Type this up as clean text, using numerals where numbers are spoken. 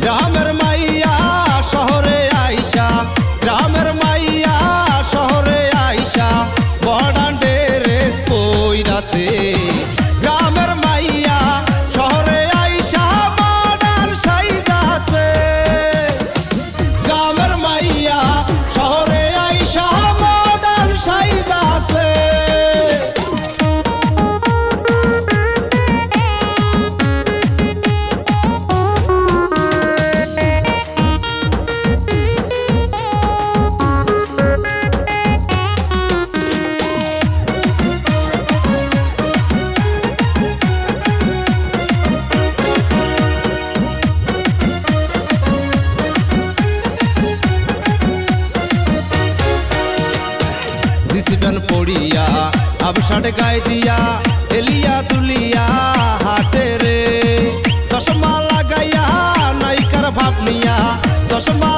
গ্রামের মাইয়া শহরে আইসা, গ্রামের মাইয়া শহরে আইসা মডার্ন ড্রেস পইরাছে। গ্রামের মাইয়া শহরে আইসা মডার্ন সাইজাছে। গ্রামের মাইয়া শহরে আইসা মডার্ন সাইজাছে। জিসিপ্যান পড়িয়া আবসাট গায়ে দিয়া এলিয়া তুলিয়া হাটে রে। চশমা লাগাইয়া নায়িকার ভাব নিয়া, চশমা